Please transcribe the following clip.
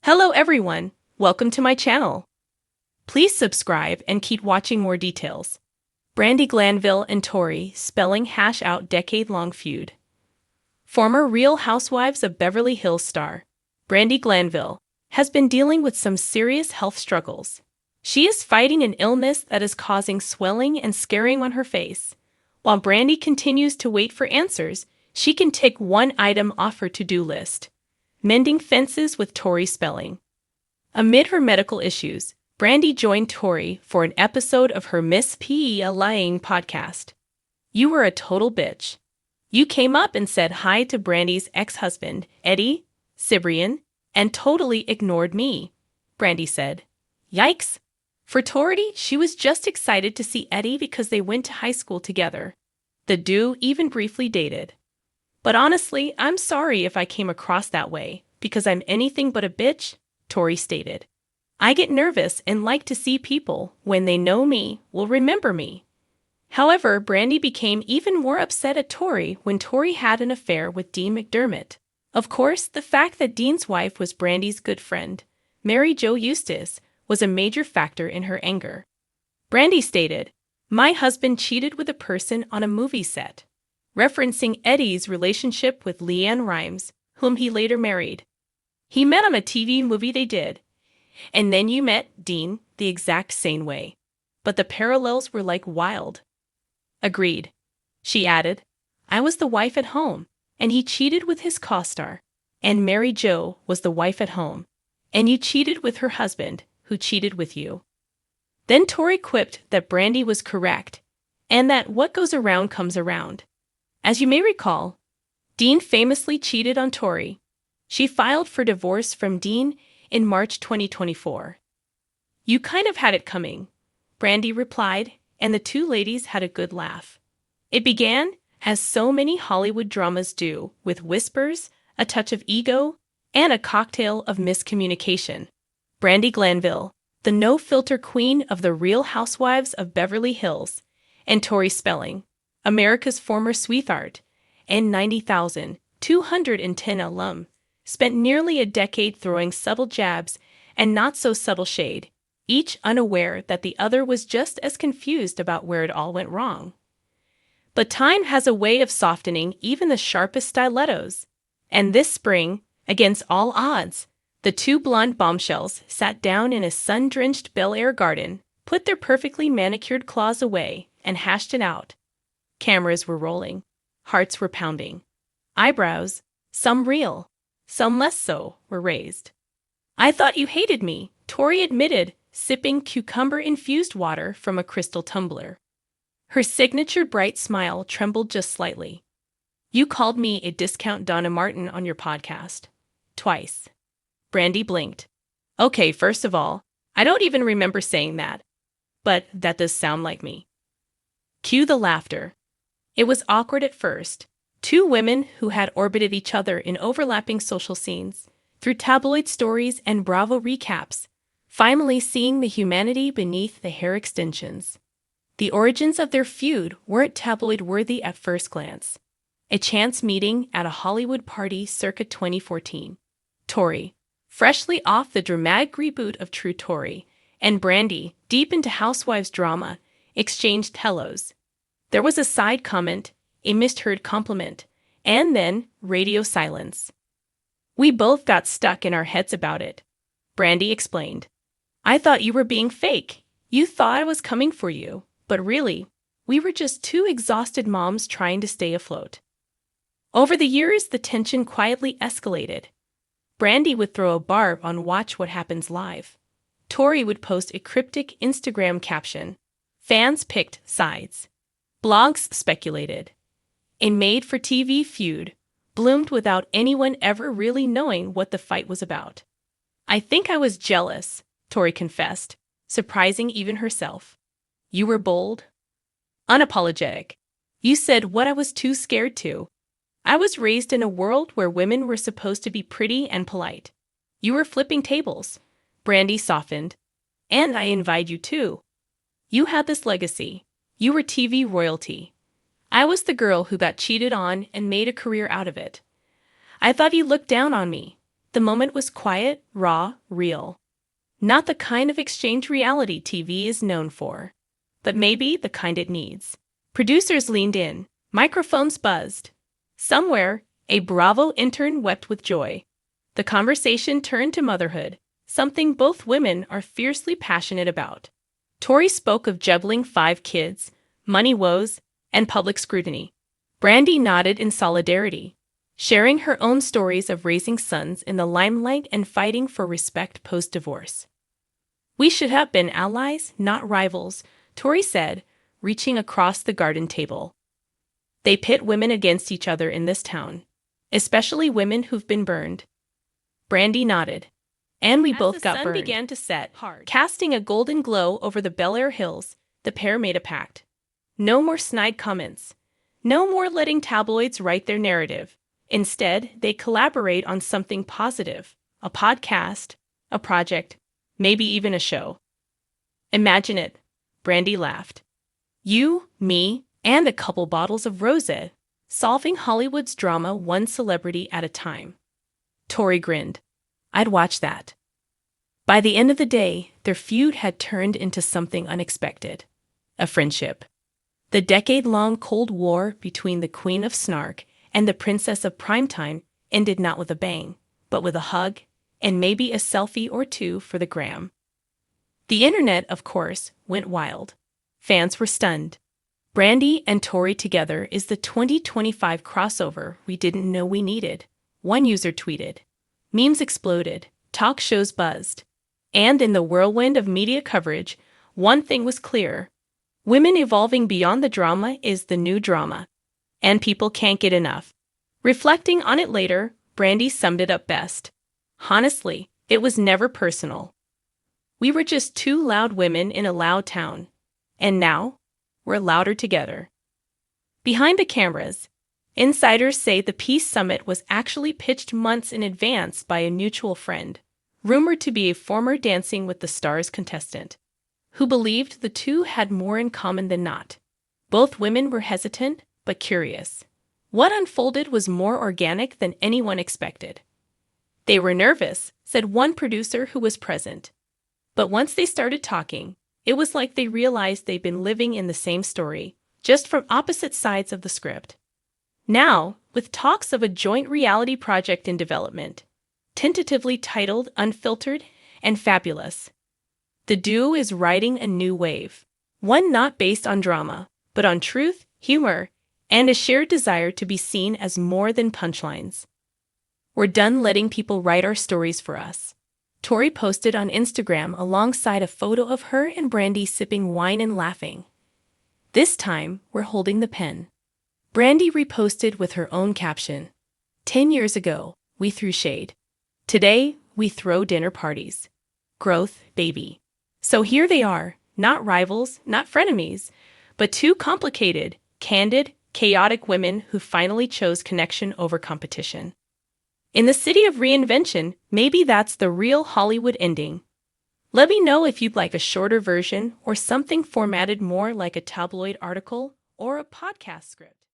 Hello everyone, welcome to my channel. Please subscribe and keep watching more details. Brandi Glanville and Tori spelling hash out decade-long feud. Former Real Housewives of Beverly Hills star, Brandi Glanville, has been dealing with some serious health struggles. She is fighting an illness that is causing swelling and scarring on her face. While Brandi continues to wait for answers, she can tick one item off her to-do list: mending fences with Tori spelling. Amid her medical issues, Brandi joined Tori for an episode of her Miss P.E.A. Lying podcast. "You were a total bitch. You came up and said hi to Brandi's ex-husband, Eddie Cibrian, and totally ignored me," Brandi said. Yikes! For Tori, she was just excited to see Eddie because they went to high school together. The duo even briefly dated. "But honestly, I'm sorry if I came across that way, because I'm anything but a bitch," Tori stated. "I get nervous and like to see people, when they know me, will remember me." However, Brandi became even more upset at Tori when Tori had an affair with Dean McDermott. Of course, the fact that Dean's wife was Brandi's good friend, Mary Jo Eustace, was a major factor in her anger. Brandi stated, "My husband cheated with a person on a movie set," referencing Eddie's relationship with Leanne Rimes, whom he later married. "He met on a TV movie they did. And then you met Dean the exact same way. But the parallels were like wild." Agreed. She added, "I was the wife at home, and he cheated with his co-star. And Mary Jo was the wife at home, and you cheated with her husband, who cheated with you." Then Tori quipped that Brandi was correct, and that what goes around comes around. As you may recall, Dean famously cheated on Tori. She filed for divorce from Dean in March 2024. "You kind of had it coming," Brandi replied, and the two ladies had a good laugh. It began, as so many Hollywood dramas do, with whispers, a touch of ego, and a cocktail of miscommunication. Brandi Glanville, the no-filter queen of the Real Housewives of Beverly Hills, and Tori Spelling, America's former sweetheart, and 90,210 alum, spent nearly a decade throwing subtle jabs and not-so-subtle shade, each unaware that the other was just as confused about where it all went wrong. But time has a way of softening even the sharpest stilettos, and this spring, against all odds, the two blonde bombshells sat down in a sun-drenched Bel Air garden, put their perfectly manicured claws away, and hashed it out. Cameras were rolling. Hearts were pounding. Eyebrows, some real, some less so, were raised. "I thought you hated me," Tori admitted, sipping cucumber-infused water from a crystal tumbler. Her signature bright smile trembled just slightly. "You called me a discount Donna Martin on your podcast. Twice." Brandi blinked. "Okay, first of all, I don't even remember saying that. But that does sound like me." Cue the laughter. It was awkward at first. Two women who had orbited each other in overlapping social scenes, through tabloid stories and Bravo recaps, finally seeing the humanity beneath the hair extensions. The origins of their feud weren't tabloid-worthy at first glance. A chance meeting at a Hollywood party circa 2014. Tori, freshly off the dramatic reboot of True Tori, and Brandi, deep into Housewives drama, exchanged hellos. There was a side comment, a misheard compliment, and then radio silence. "We both got stuck in our heads about it," Brandi explained. "I thought you were being fake. You thought I was coming for you, but really, we were just two exhausted moms trying to stay afloat." Over the years, the tension quietly escalated. Brandi would throw a barb on Watch What Happens Live. Tori would post a cryptic Instagram caption. Fans picked sides. Blogs speculated. A made-for-TV feud bloomed without anyone ever really knowing what the fight was about. "I think I was jealous," Tori confessed, surprising even herself. "You were bold, unapologetic. You said what I was too scared to. I was raised in a world where women were supposed to be pretty and polite. You were flipping tables." Brandi softened. "And I invite you too. You had this legacy. You were TV royalty. I was the girl who got cheated on and made a career out of it. I thought you looked down on me. The moment was quiet, raw, real. Not the kind of exchange reality TV is known for, but maybe the kind it needs. Producers leaned in, microphones buzzed. Somewhere, a Bravo intern wept with joy. The conversation turned to motherhood, something both women are fiercely passionate about. Tori spoke of juggling 5 kids, money woes, and public scrutiny. Brandi nodded in solidarity, sharing her own stories of raising sons in the limelight and fighting for respect post-divorce. "We should have been allies, not rivals," Tori said, reaching across the garden table. "They pit women against each other in this town, especially women who've been burned." Brandi nodded. "And we both got burned." As the sun began to set, casting a golden glow over the Bel Air hills, the pair made a pact. No more snide comments. No more letting tabloids write their narrative. Instead, they collaborate on something positive, a podcast, a project, maybe even a show. "Imagine it," Brandi laughed. "You, me, and a couple bottles of rosé, solving Hollywood's drama one celebrity at a time." Tori grinned. "I'd watch that." By the end of the day, their feud had turned into something unexpected. A friendship. The decade-long Cold War between the Queen of Snark and the Princess of Primetime ended not with a bang, but with a hug, and maybe a selfie or two for the gram. The internet, of course, went wild. Fans were stunned. "Brandi and Tori together is the 2025 crossover we didn't know we needed," one user tweeted. Memes exploded, talk shows buzzed. And in the whirlwind of media coverage, one thing was clear. Women evolving beyond the drama is the new drama. And people can't get enough. Reflecting on it later, Brandi summed it up best. "Honestly, it was never personal. We were just 2 loud women in a loud town. And now, we're louder together." Behind the cameras, insiders say the Peace Summit was actually pitched months in advance by a mutual friend, rumored to be a former Dancing with the Stars contestant, who believed the two had more in common than not. Both women were hesitant, but curious. What unfolded was more organic than anyone expected. "They were nervous," said one producer who was present. "But once they started talking, it was like they realized they'd been living in the same story, just from opposite sides of the script." Now, with talks of a joint reality project in development, tentatively titled Unfiltered and Fabulous, the duo is riding a new wave, one not based on drama, but on truth, humor, and a shared desire to be seen as more than punchlines. "We're done letting people write our stories for us," Tori posted on Instagram alongside a photo of her and Brandi sipping wine and laughing. "This time, we're holding the pen." Brandi reposted with her own caption. "10 years ago, we threw shade. Today, we throw dinner parties. Growth, baby." So here they are, not rivals, not frenemies, but 2 complicated, candid, chaotic women who finally chose connection over competition. In the city of reinvention, maybe that's the real Hollywood ending. Let me know if you'd like a shorter version or something formatted more like a tabloid article or a podcast script.